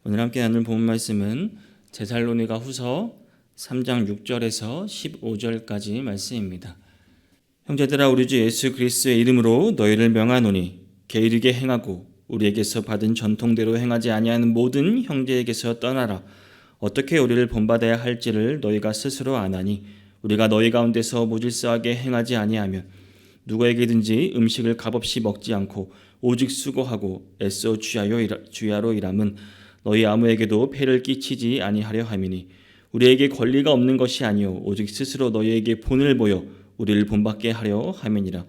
오늘 함께 나눌 본문 말씀은 데살로니가 후서 3장 6절에서 15절까지 말씀입니다. 형제들아, 우리 주 예수 그리스도의 이름으로 너희를 명하노니 게으르게 행하고 우리에게서 받은 전통대로 행하지 아니하는 모든 형제에게서 떠나라. 어떻게 우리를 본받아야 할지를 너희가 스스로 아나니 우리가 너희 가운데서 무질서하게 행하지 아니하면 누구에게든지 음식을 값없이 먹지 않고 오직 수고하고 애써 주야로 일함은 너희 아무에게도 폐를 끼치지 아니하려 함이니 우리에게 권리가 없는 것이 아니요 오직 스스로 너희에게 본을 보여 우리를 본받게 하려 함이니라.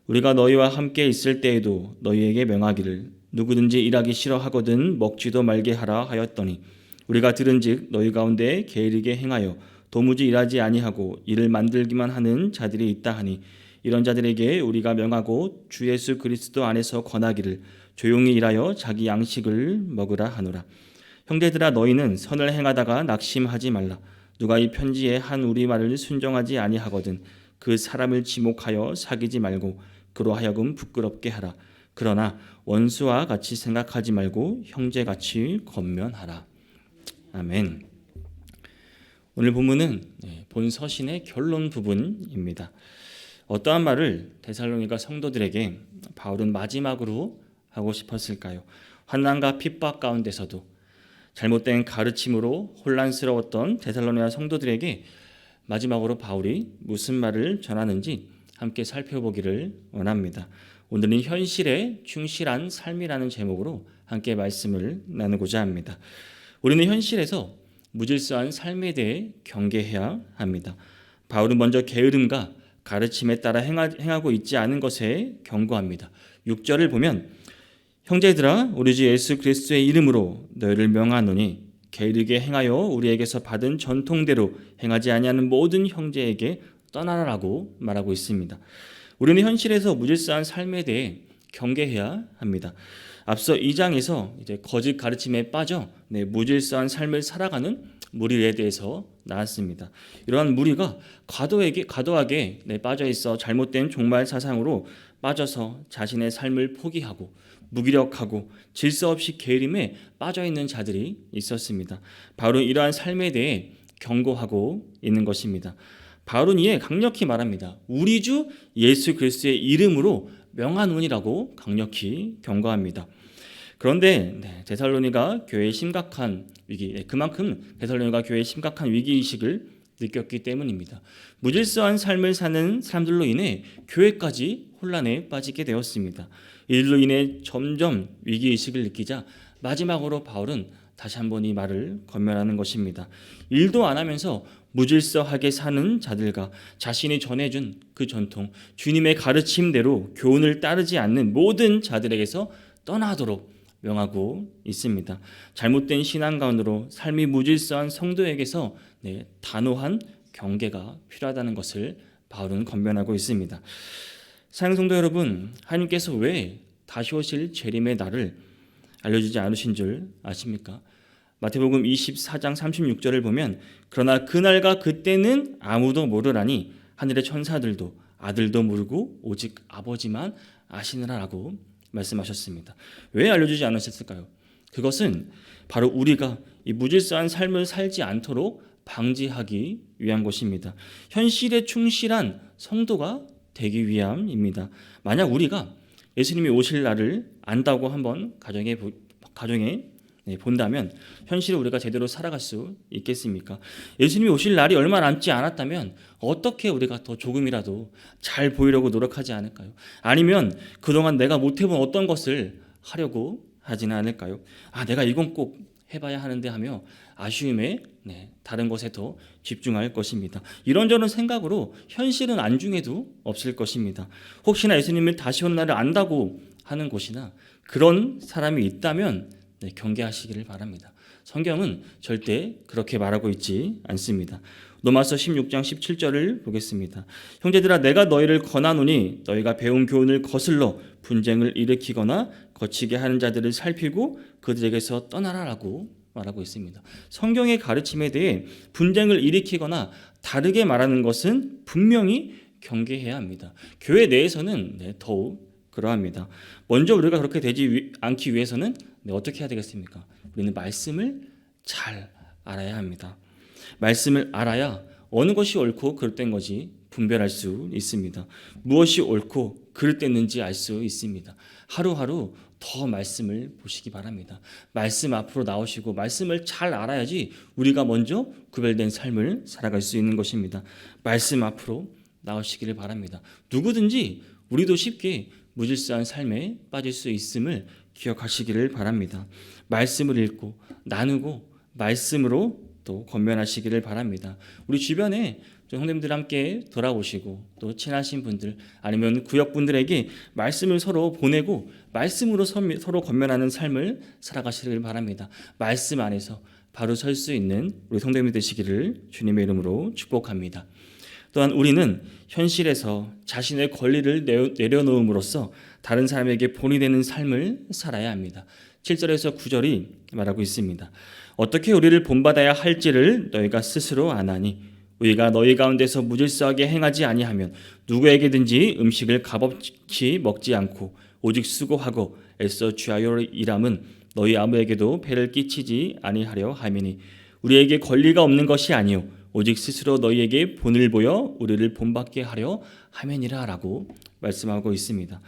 우리가 너희와 함께 있을 때에도 너희에게 명하기를 누구든지 일하기 싫어하거든 먹지도 말게 하라 하였더니 우리가 들은즉 너희 가운데 게으르게 행하여 도무지 일하지 아니하고 일을 만들기만 하는 자들이 있다 하니 이런 자들에게 우리가 명하고 주 예수 그리스도 안에서 권하기를 조용히 일하여 자기 양식을 먹으라 하노라. 형제들아, 너희는 선을 행하다가 낙심하지 말라. 누가 이 편지에 한 우리 말을 순종하지 아니하거든 그 사람을 지목하여 사귀지 말고 그로 하여금 부끄럽게 하라. 그러나 원수와 같이 생각하지 말고 형제같이 권면하라. 아멘. 오늘 본문은 본 서신의 결론 부분입니다. 어떠한 말을 데살로니가 성도들에게 바울은 마지막으로 하고 싶었을까요? 환난과 핍박 가운데서도 잘못된 가르침으로 혼란스러웠던 데살로니가 성도들에게 마지막으로 바울이 무슨 말을 전하는지 함께 살펴보기를 원합니다. 오늘은 현실에 충실한 삶이라는 제목으로 함께 말씀을 나누고자 합니다. 우리는 현실에서 무질서한 삶에 대해 경계해야 합니다. 바울은 먼저 게으름과 가르침에 따라 행하고 있지 않은 것에 경고합니다. 6절을 보면 형제들아, 우리 주 예수 그리스도의 이름으로 너희를 명하노니 게으르게 행하여 우리에게서 받은 전통대로 행하지 아니하는 모든 형제에게 떠나라라고 말하고 있습니다. 우리는 현실에서 무질서한 삶에 대해 경계해야 합니다. 앞서 2장에서 이제 거짓 가르침에 빠져 무질서한 삶을 살아가는 무리에 대해서 나왔습니다. 이러한 무리가 과도하게 빠져 있어 잘못된 종말 사상으로 빠져서 자신의 삶을 포기하고 무기력하고 질서 없이 게으름에 빠져 있는 자들이 있었습니다. 바로 이러한 삶에 대해 경고하고 있는 것입니다. 바울은 이에 강력히 말합니다. 우리 주 예수 그리스도의 이름으로 명하노니라고 강력히 경고합니다. 그런데 데살로니가 교회의 심각한 위기, 그만큼 데살로니가 교회의 심각한 위기의식을 느꼈기 때문입니다. 무질서한 삶을 사는 사람들로 인해 교회까지 혼란에 빠지게 되었습니다. 이들로 인해 점점 위기의식을 느끼자 마지막으로 바울은 다시 한번 이 말을 권면하는 것입니다. 일도 안 하면서 무질서하게 사는 자들과 자신이 전해준 그 전통, 주님의 가르침대로 교훈을 따르지 않는 모든 자들에게서 떠나도록 명하고 있습니다. 잘못된 신앙 가운데로 삶이 무질서한 성도에게서 단호한 경계가 필요하다는 것을 바울은 권면하고 있습니다. 사랑하는 성도 여러분, 하나님께서 왜 다시 오실 재림의 날을 알려주지 않으신 줄 아십니까? 마태복음 24장 36절을 보면 그러나 그날과 그때는 아무도 모르라니 하늘의 천사들도 아들도 모르고 오직 아버지만 아시느라라고 말씀하셨습니다. 왜 알려주지 않으셨을까요? 그것은 바로 우리가 이 무질서한 삶을 살지 않도록 방지하기 위한 것입니다. 현실에 충실한 성도가 되기 위함입니다. 만약 우리가 예수님이 오실 날을 안다고 한번 가정에 본다면 현실에 우리가 제대로 살아갈 수 있겠습니까? 예수님이 오실 날이 얼마 남지 않았다면 어떻게 우리가 더 조금이라도 잘 보이려고 노력하지 않을까요? 아니면 그동안 내가 못해본 어떤 것을 하려고 하지는 않을까요? 내가 이건 꼭 해봐야 하는데 하며 아쉬움에 다른 것에 더 집중할 것입니다. 이런저런 생각으로 현실은 안중에도 없을 것입니다. 혹시나 예수님을 다시 온 날을 안다고 하는 곳이나 그런 사람이 있다면 경계하시기를 바랍니다. 성경은 절대 그렇게 말하고 있지 않습니다. 로마서 16장 17절을 보겠습니다. 형제들아, 내가 너희를 권하노니 너희가 배운 교훈을 거슬러 분쟁을 일으키거나 거치게 하는 자들을 살피고 그들에게서 떠나라라고 말하고 있습니다. 성경의 가르침에 대해 분쟁을 일으키거나 다르게 말하는 것은 분명히 경계해야 합니다. 교회 내에서는 더욱 그러합니다. 먼저 우리가 그렇게 되지 않기 위해서는 어떻게 해야 되겠습니까? 우리는 말씀을 잘 알아야 합니다. 말씀을 알아야 어느 것이 옳고 그릇된 것이 분별할 수 있습니다. 무엇이 옳고 그릇됐는지 알 수 있습니다. 하루하루 더 말씀을 보시기 바랍니다. 말씀 앞으로 나오시고 말씀을 잘 알아야지 우리가 먼저 구별된 삶을 살아갈 수 있는 것입니다. 말씀 앞으로 나오시기를 바랍니다. 누구든지 우리도 쉽게 무질서한 삶에 빠질 수 있음을 기억하시기를 바랍니다. 말씀을 읽고 나누고 말씀으로 또 권면하시기를 바랍니다. 우리 주변에 형님들 함께 돌아오시고 또 친하신 분들 아니면 구역 분들에게 말씀을 서로 보내고 말씀으로 서로 권면하는 삶을 살아가시길 바랍니다. 말씀 안에서 바로 설 수 있는 우리 성도님이 되시기를 주님의 이름으로 축복합니다. 또한 우리는 현실에서 자신의 권리를 내려놓음으로써 다른 사람에게 본이 되는 삶을 살아야 합니다. 7절에서 9절이 말하고 있습니다. 어떻게 우리를 본받아야 할지를 너희가 스스로 아나니 우리가 너희 가운데서 무질서하게 행하지 아니하면 누구에게든지 음식을 값없이 먹지 않고 오직 수고하고 애써 주하여 일함은 너희 아무에게도 배를 끼치지 아니하려 함이니 우리에게 권리가 없는 것이 아니요 오직 스스로 너희에게 본을 보여 우리를 본받게 하려 함이니라 라고 말씀하고 있습니다.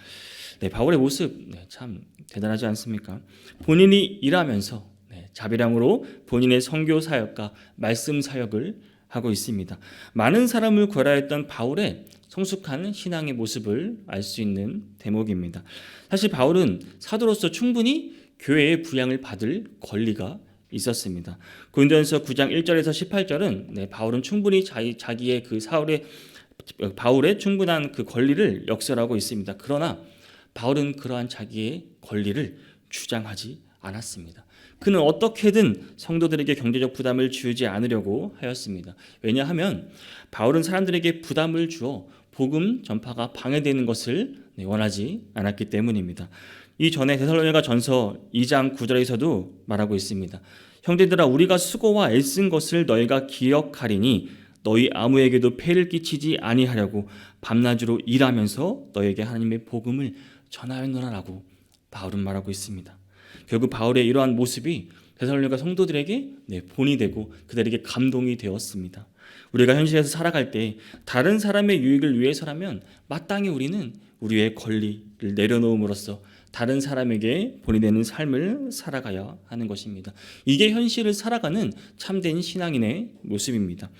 바울의 모습 참 대단하지 않습니까? 본인이 일하면서 자비량으로 본인의 선교 사역과 말씀 사역을 하고 있습니다. 많은 사람을 구하였던 바울의 성숙한 신앙의 모습을 알 수 있는 대목입니다. 사실 바울은 사도로서 충분히 교회의 부양을 받을 권리가 있었습니다. 고린도전서 9장 1절에서 18절은 바울은 충분히 자기의 그 바울의 충분한 그 권리를 역설하고 있습니다. 그러나 바울은 그러한 자기의 권리를 주장하지 않았습니다. 그는 어떻게든 성도들에게 경제적 부담을 주지 않으려고 하였습니다. 왜냐하면 바울은 사람들에게 부담을 주어 복음 전파가 방해되는 것을 원하지 않았기 때문입니다. 이전에 데살로니가 전서 2장 9절에서도 말하고 있습니다. 형제들아 우리가 수고와 애쓴 것을 너희가 기억하리니 너희 아무에게도 폐를 끼치지 아니하려고 밤낮으로 일하면서 너희에게 하나님의 복음을 전하였노라라고 바울은 말하고 있습니다. 결국 바울의 이러한 모습이 데살로니가 성도들에게 본이 되고 그들에게 감동이 되었습니다. 우리가 현실에서 살아갈 때 다른 사람의 유익을 위해서라면 마땅히 우리는 우리의 권리를 내려놓음으로써 다른 사람에게 본이 되는 삶을 살아가야 하는 것입니다. 이게 현실을 살아가는 참된 신앙인의 모습입니다.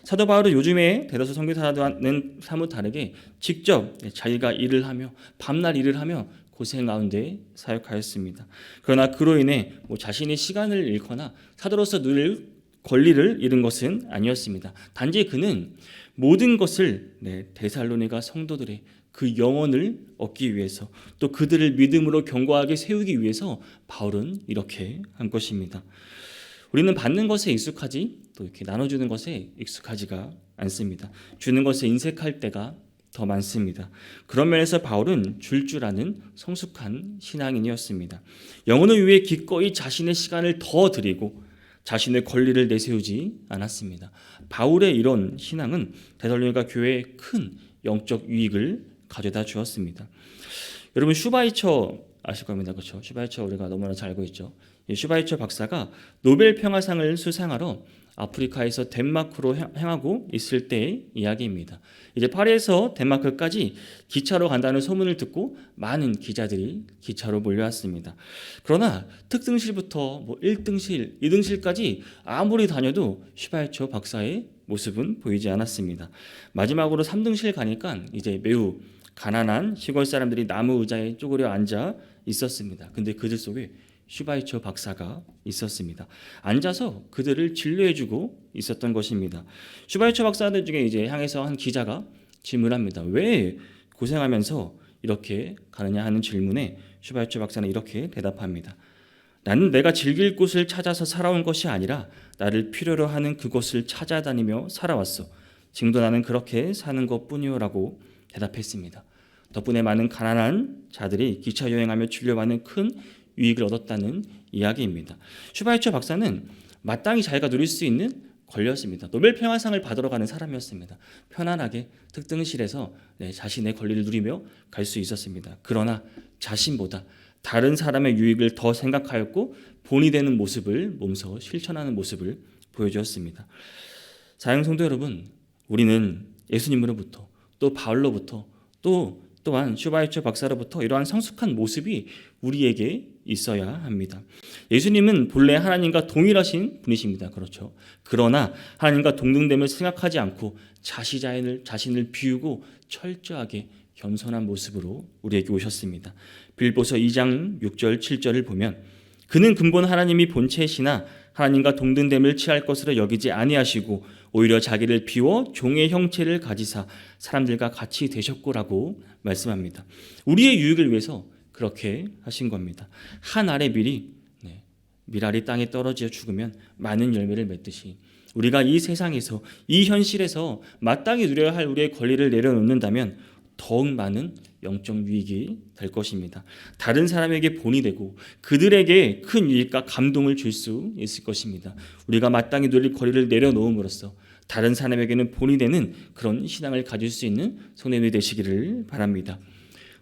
사도 바울은 요즘에 대다수 선교사와는 사뭇 다르게 직접 자기가 일을 하며 밤낮 일을 하며 고생 가운데 사역하였습니다. 그러나 그로 인해 자신의 시간을 잃거나 사도로서 늘 권리를 잃은 것은 아니었습니다. 단지 그는 모든 것을 데살로니가 성도들의 그 영혼을 얻기 위해서 또 그들을 믿음으로 견고하게 세우기 위해서 바울은 이렇게 한 것입니다. 우리는 받는 것에 익숙하지 또 이렇게 나눠주는 것에 익숙하지가 않습니다. 주는 것에 인색할 때가 더 많습니다. 그런 면에서 바울은 줄 아는 성숙한 신앙인이었습니다. 영혼을 위해 기꺼이 자신의 시간을 더 드리고 자신의 권리를 내세우지 않았습니다. 바울의 이런 신앙은 데살로니가 교회에 큰 영적 유익을 가져다 주었습니다. 여러분 슈바이처 아실 겁니다. 그렇죠? 슈바이처 우리가 너무나 잘 알고 있죠. 슈바이처 박사가 노벨 평화상을 수상하러 아프리카에서 덴마크로 향하고 있을 때의 이야기입니다. 이제 파리에서 덴마크까지 기차로 간다는 소문을 듣고 많은 기자들이 기차로 몰려왔습니다. 그러나 특등실부터 1등실, 2등실까지 아무리 다녀도 슈바이처 박사의 모습은 보이지 않았습니다. 마지막으로 3등실 가니까 이제 매우 가난한 시골 사람들이 나무 의자에 쪼그려 앉아 있었습니다. 근데 그들 속에 슈바이처 박사가 있었습니다. 앉아서 그들을 진료해주고 있었던 것입니다. 슈바이처 박사들 중에 이제 향해서 한 기자가 질문합니다. 왜 고생하면서 이렇게 가느냐 하는 질문에 슈바이처 박사는 이렇게 대답합니다. 나는 내가 즐길 곳을 찾아서 살아온 것이 아니라 나를 필요로 하는 그곳을 찾아다니며 살아왔어. 지금도 나는 그렇게 사는 것뿐이요라고 대답했습니다. 덕분에 많은 가난한 자들이 기차 여행하며 진료받는 큰 유익을 얻었다는 이야기입니다. 슈바이처 박사는 마땅히 자기가 누릴 수 있는 권리였습니다. 노벨 평화상을 받으러 가는 사람이었습니다. 편안하게 특등실에서 자신의 권리를 누리며 갈 수 있었습니다. 그러나 자신보다 다른 사람의 유익을 더 생각하였고 본이 되는 모습을 몸소 실천하는 모습을 보여주었습니다. 사랑 성도 여러분, 우리는 예수님으로부터 또 바울로부터 또한 슈바이처 박사로부터 이러한 성숙한 모습이 우리에게 있어야 합니다. 예수님은 본래 하나님과 동일하신 분이십니다. 그렇죠. 그러나 하나님과 동등됨을 생각하지 않고 자신을 비우고 철저하게 겸손한 모습으로 우리에게 오셨습니다. 빌립보서 2장 6절 7절을 보면 그는 근본 하나님이 본체시나 하나님과 동등됨을 취할 것으로 여기지 아니하시고 오히려 자기를 비워 종의 형체를 가지사 사람들과 같이 되셨고라고 말씀합니다. 우리의 유익을 위해서 그렇게 하신 겁니다. 한 알의 밀알이 땅에 떨어져 죽으면 많은 열매를 맺듯이 우리가 이 세상에서 이 현실에서 마땅히 누려야 할 우리의 권리를 내려놓는다면 더욱 많은 영적 유익이 될 것입니다. 다른 사람에게 본이 되고 그들에게 큰 유익과 감동을 줄 수 있을 것입니다. 우리가 마땅히 누릴 권리를 내려놓음으로써 다른 사람에게는 본이 되는 그런 신앙을 가질 수 있는 성도님이 되시기를 바랍니다.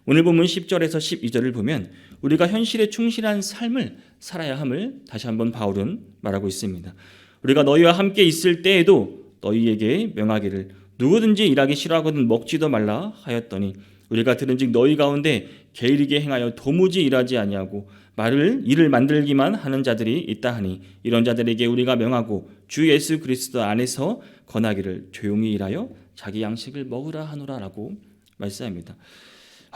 오늘 본문 10절에서 12절을 보면 우리가 현실에 충실한 삶을 살아야 함을 다시 한번 바울은 말하고 있습니다. 우리가 너희와 함께 있을 때에도 너희에게 명하기를 누구든지 일하기 싫어하거든 먹지도 말라 하였더니 우리가 들은즉 너희 가운데 게으르게 행하여 도무지 일하지 아니하고 일을 만들기만 하는 자들이 있다 하니 이런 자들에게 우리가 명하고 주 예수 그리스도 안에서 권하기를 조용히 일하여 자기 양식을 먹으라 하노라라고 말씀합니다.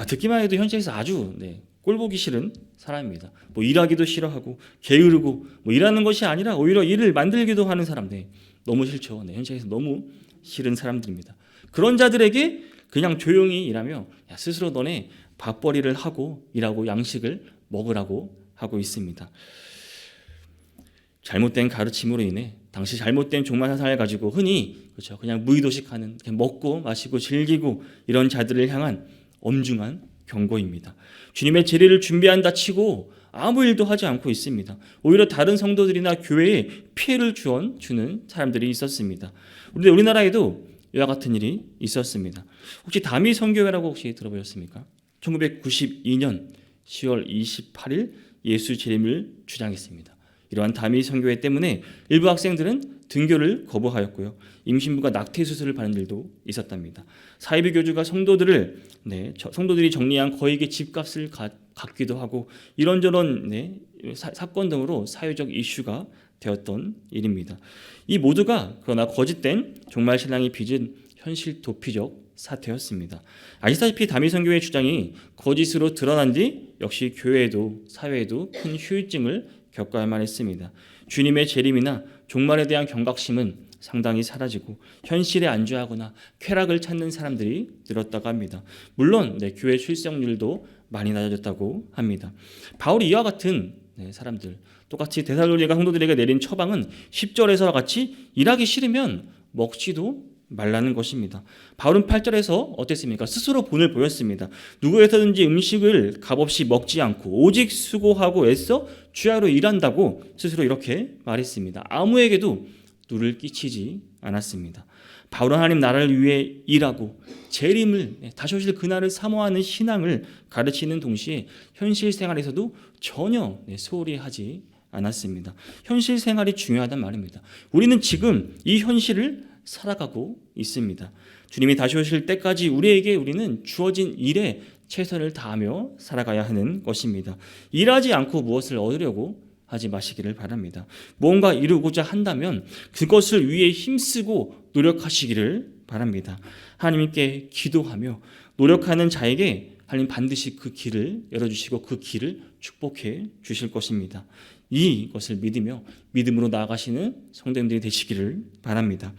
듣기만 해도 현실에서 아주 꼴보기 싫은 사람입니다. 일하기도 싫어하고 게으르고 일하는 것이 아니라 오히려 일을 만들기도 하는 사람들 너무 싫죠. 현실에서 너무 싫은 사람들입니다. 그런 자들에게 그냥 조용히 일하며 스스로 너네 밥벌이를 하고 일하고 양식을 먹으라고 하고 있습니다. 잘못된 가르침으로 인해 당시 잘못된 종말 사상을 가지고 흔히 그냥 무의도식하는 그냥 먹고 마시고 즐기고 이런 자들을 향한 엄중한 경고입니다. 주님의 재림을 준비한다 치고 아무 일도 하지 않고 있습니다. 오히려 다른 성도들이나 교회에 피해를 주는 사람들이 있었습니다. 우리나라에도 이와 같은 일이 있었습니다. 혹시 다미 선교회라고 혹시 들어보셨습니까? 1992년 10월 28일 예수 재림을 주장했습니다. 이러한 다미 선교회 때문에 일부 학생들은 등교를 거부하였고요. 임신부가 낙태 수술을 받는 일도 있었답니다. 사이비 교주가 성도들이 정리한 거액의 집값을 갖기도 하고 이런저런 사건 등으로 사회적 이슈가 되었던 일입니다. 이 모두가 그러나 거짓된 종말 신앙이 빚은 현실 도피적 사태였습니다. 아시다시피 다미 선교회의 주장이 거짓으로 드러난 뒤 역시 교회에도 사회에도 큰 후유증을 겪어야만 했습니다. 주님의 재림이나 종말에 대한 경각심은 상당히 사라지고 현실에 안주하거나 쾌락을 찾는 사람들이 늘었다고 합니다. 물론 교회 출석률도 많이 낮아졌다고 합니다. 바울이 이와 같은 사람들 똑같이 데살로니가 성도들에게 내린 처방은 10절에서와 같이 일하기 싫으면 먹지도 말라는 것입니다. 바울은 8절에서 어땠습니까? 스스로 본을 보였습니다. 누구에서든지 음식을 값없이 먹지 않고 오직 수고하고 애써 주야로 일한다고 스스로 이렇게 말했습니다. 아무에게도 누를 끼치지 않았습니다. 바울은 하나님 나라를 위해 일하고 재림을 다시 오실 그날을 사모하는 신앙을 가르치는 동시에 현실 생활에서도 전혀 소홀히 하지 않았습니다. 현실 생활이 중요하단 말입니다. 우리는 지금 이 현실을 살아가고 있습니다. 주님이 다시 오실 때까지 우리는 주어진 일에 최선을 다하며 살아가야 하는 것입니다. 일하지 않고 무엇을 얻으려고 하지 마시기를 바랍니다. 무언가 이루고자 한다면 그것을 위해 힘쓰고 노력하시기를 바랍니다. 하나님께 기도하며 노력하는 자에게 하나님 반드시 그 길을 열어주시고 그 길을 축복해 주실 것입니다. 이것을 믿음으로 나아가시는 성도님들이 되시기를 바랍니다.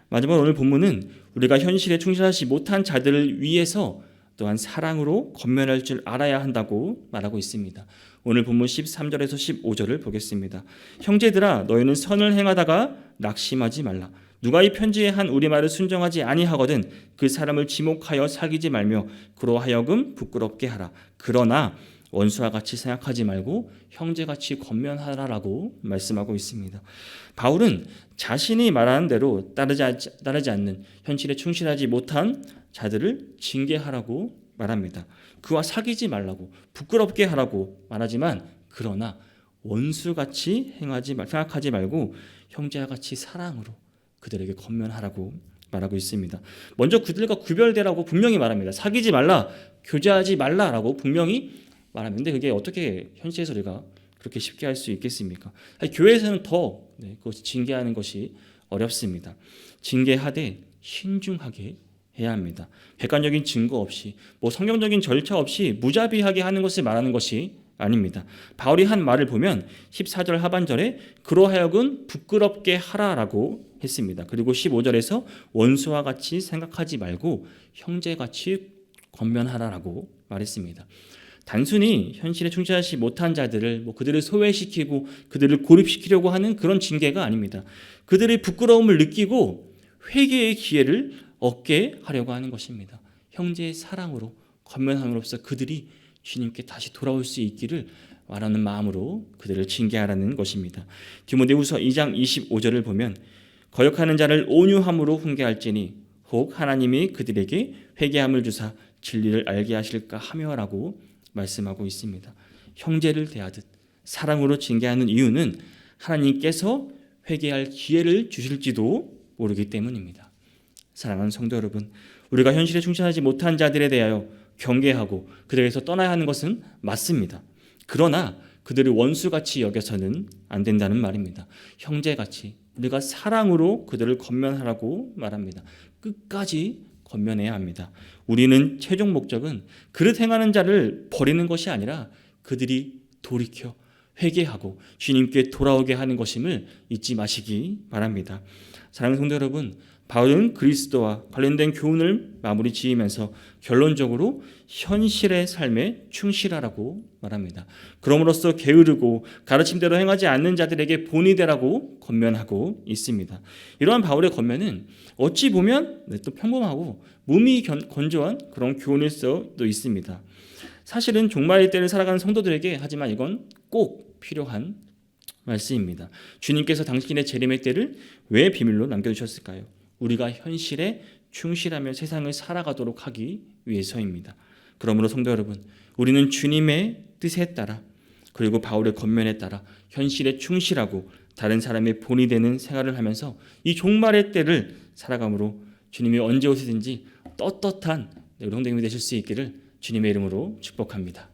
마지막으로 오늘 본문은 우리가 현실에 충실하지 못한 자들을 위해서 또한 사랑으로 권면할 줄 알아야 한다고 말하고 있습니다. 오늘 본문 13절에서 15절을 보겠습니다. 형제들아 너희는 선을 행하다가 낙심하지 말라. 누가 이 편지에 한 우리말을 순종하지 아니하거든 그 사람을 지목하여 사귀지 말며 그로 하여금 부끄럽게 하라. 그러나 원수와 같이 생각하지 말고 형제같이 권면하라라고 말씀하고 있습니다. 바울은 자신이 말하는 대로 따르지 않는 현실에 충실하지 못한 자들을 징계하라고 말합니다. 그와 사귀지 말라고, 부끄럽게 하라고 말하지만 그러나 원수같이 생각하지 말고 형제와 같이 사랑으로 그들에게 권면하라고 말하고 있습니다. 먼저 그들과 구별되라고 분명히 말합니다. 사귀지 말라, 교제하지 말라라고 분명히 말하는데 그게 어떻게 현실에서 우리가 그렇게 쉽게 할 수 있겠습니까? 교회에서는 더 그것이 징계하는 것이 어렵습니다. 징계하되 신중하게 해야 합니다. 객관적인 증거 없이 성경적인 절차 없이 무자비하게 하는 것을 말하는 것이 아닙니다. 바울이 한 말을 보면 14절 하반절에 그러하여금 부끄럽게 하라라고 했습니다. 그리고 15절에서 원수와 같이 생각하지 말고 형제같이 권면하라라고 말했습니다. 단순히 현실에 충실하지 못한 자들을 그들을 소외시키고 그들을 고립시키려고 하는 그런 징계가 아닙니다. 그들의 부끄러움을 느끼고 회개의 기회를 얻게 하려고 하는 것입니다. 형제의 사랑으로 권면함으로써 그들이 주님께 다시 돌아올 수 있기를 말하는 마음으로 그들을 징계하라는 것입니다. 디모데후서 2장 25절을 보면 거역하는 자를 온유함으로 훈계할지니 혹 하나님이 그들에게 회개함을 주사 진리를 알게 하실까 하며라고 말씀하고 있습니다. 형제를 대하듯 사랑으로 징계하는 이유는 하나님께서 회개할 기회를 주실지도 모르기 때문입니다. 사랑하는 성도 여러분, 우리가 현실에 충실하지 못한 자들에 대하여 경계하고 그들에게서 떠나야 하는 것은 맞습니다. 그러나 그들을 원수같이 여겨서는 안 된다는 말입니다. 형제같이 우리가 사랑으로 그들을 권면하라고 말합니다. 끝까지 권면해야 합니다. 우리는 최종 목적은 그릇 행하는 자를 버리는 것이 아니라 그들이 돌이켜 회개하고 주님께 돌아오게 하는 것임을 잊지 마시기 바랍니다. 사랑하는 성도 여러분, 바울은 그리스도와 관련된 교훈을 마무리 지으면서 결론적으로 현실의 삶에 충실하라고 말합니다. 그럼으로써 게으르고 가르침대로 행하지 않는 자들에게 본이 되라고 권면하고 있습니다. 이러한 바울의 권면은 어찌 보면 또 평범하고 몸이 건조한 그런 교훈일 수도 있습니다. 사실은 종말의 때를 살아가는 성도들에게 하지만 이건 꼭 필요한 말씀입니다. 주님께서 당신의 재림의 때를 왜 비밀로 남겨두셨을까요? 우리가 현실에 충실하며 세상을 살아가도록 하기 위해서입니다. 그러므로 성도 여러분, 우리는 주님의 뜻에 따라 그리고 바울의 권면에 따라 현실에 충실하고 다른 사람의 본이 되는 생활을 하면서 이 종말의 때를 살아감으로 주님이 언제 오시든지 떳떳한 우리 성도님이 되실 수 있기를 주님의 이름으로 축복합니다.